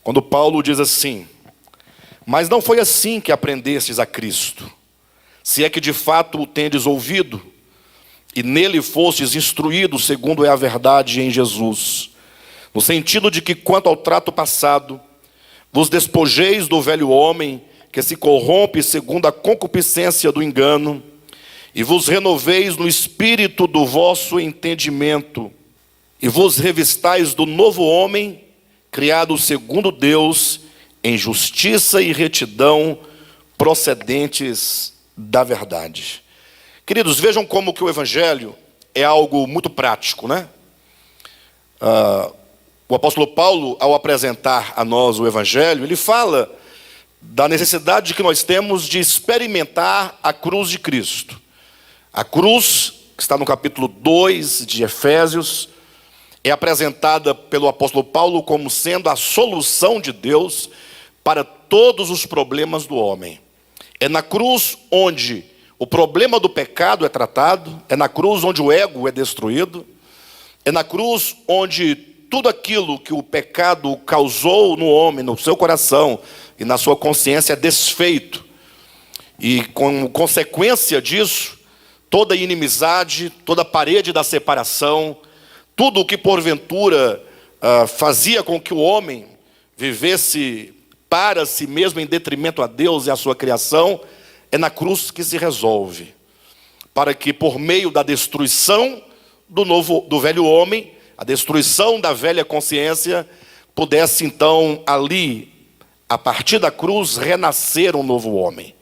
quando Paulo diz assim: mas não foi assim que aprendestes a Cristo, se é que de fato o tendes ouvido, e nele fostes instruídos segundo é a verdade em Jesus, no sentido de que, quanto ao trato passado, vos despojeis do velho homem, que se corrompe segundo a concupiscência do engano, e vos renoveis no espírito do vosso entendimento, e vos revistais do novo homem, criado segundo Deus, em justiça e retidão, procedentes da verdade. Queridos, vejam como que o Evangelho é algo muito prático, né? O apóstolo Paulo, ao apresentar a nós o Evangelho, ele fala da necessidade que nós temos de experimentar a cruz de Cristo. A cruz, que está no capítulo 2 de Efésios, é apresentada pelo apóstolo Paulo como sendo a solução de Deus para todos os problemas do homem. É na cruz onde o problema do pecado é tratado, é na cruz onde o ego é destruído, é na cruz onde tudo aquilo que o pecado causou no homem, no seu coração e na sua consciência é desfeito. E como consequência disso, toda inimizade, toda parede da separação, tudo o que porventura fazia com que o homem vivesse para si mesmo em detrimento a Deus e a sua criação, é na cruz que se resolve. Para que por meio da destruição do velho homem, a destruição da velha consciência, pudesse então ali, a partir da cruz, renascer um novo homem.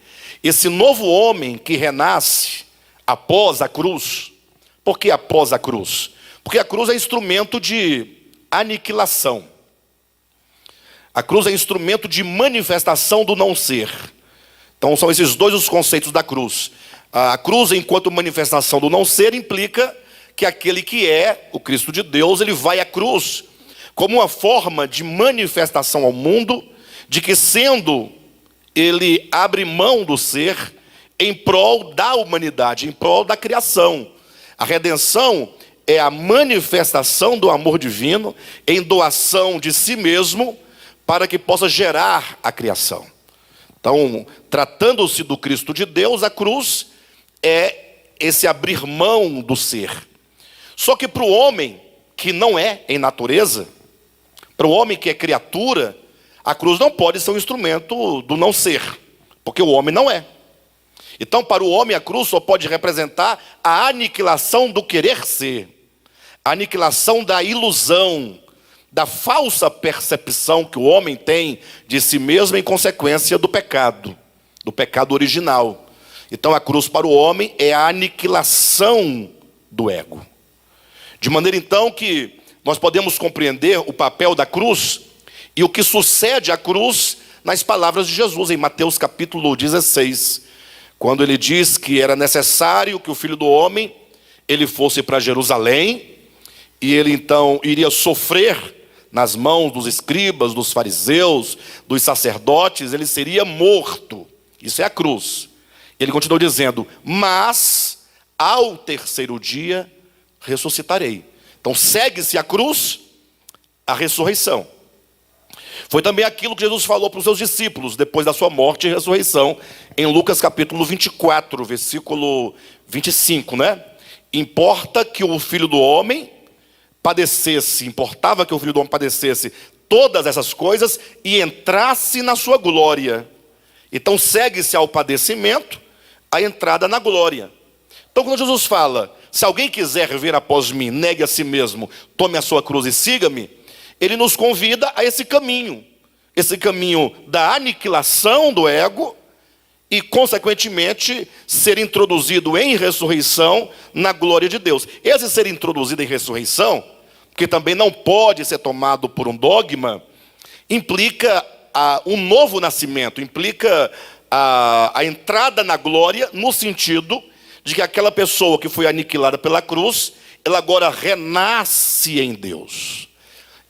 Esse novo homem que renasce após a cruz. Por que após a cruz? Porque a cruz é instrumento de aniquilação. A cruz é instrumento de manifestação do não ser. Então são esses dois os conceitos da cruz. A cruz, enquanto manifestação do não ser, implica que aquele que é o Cristo de Deus, ele vai à cruz como uma forma de manifestação ao mundo, de que sendo ele abre mão do ser em prol da humanidade, em prol da criação. A redenção é a manifestação do amor divino em doação de si mesmo para que possa gerar a criação. Então, tratando-se do Cristo de Deus, a cruz é esse abrir mão do ser. Só que para o homem que não é em natureza, para o homem que é criatura, a cruz não pode ser um instrumento do não ser, porque o homem não é. Então, para o homem, a cruz só pode representar a aniquilação do querer ser, a aniquilação da ilusão, da falsa percepção que o homem tem de si mesmo em consequência do pecado original. Então, a cruz para o homem é a aniquilação do ego. De maneira, então, que nós podemos compreender o papel da cruz e o que sucede à cruz nas palavras de Jesus, em Mateus capítulo 16, quando ele diz que era necessário que o Filho do Homem ele fosse para Jerusalém, e ele então iria sofrer nas mãos dos escribas, dos fariseus, dos sacerdotes, ele seria morto. Isso é a cruz. Ele continuou dizendo: mas ao terceiro dia ressuscitarei. Então segue-se a cruz, a ressurreição. Foi também aquilo que Jesus falou para os seus discípulos depois da sua morte e ressurreição, em Lucas capítulo 24, versículo 25, né? Importava que o Filho do Homem padecesse todas essas coisas e entrasse na sua glória. Então segue-se ao padecimento a entrada na glória. Então quando Jesus fala: se alguém quiser vir após mim, negue a si mesmo, tome a sua cruz e siga-me, ele nos convida a esse caminho da aniquilação do ego e, consequentemente, ser introduzido em ressurreição na glória de Deus. Esse ser introduzido em ressurreição, que também não pode ser tomado por um dogma, implica um novo nascimento, implica a entrada na glória, no sentido de que aquela pessoa que foi aniquilada pela cruz, ela agora renasce em Deus.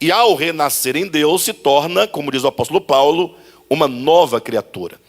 E ao renascer em Deus, se torna, como diz o apóstolo Paulo, uma nova criatura.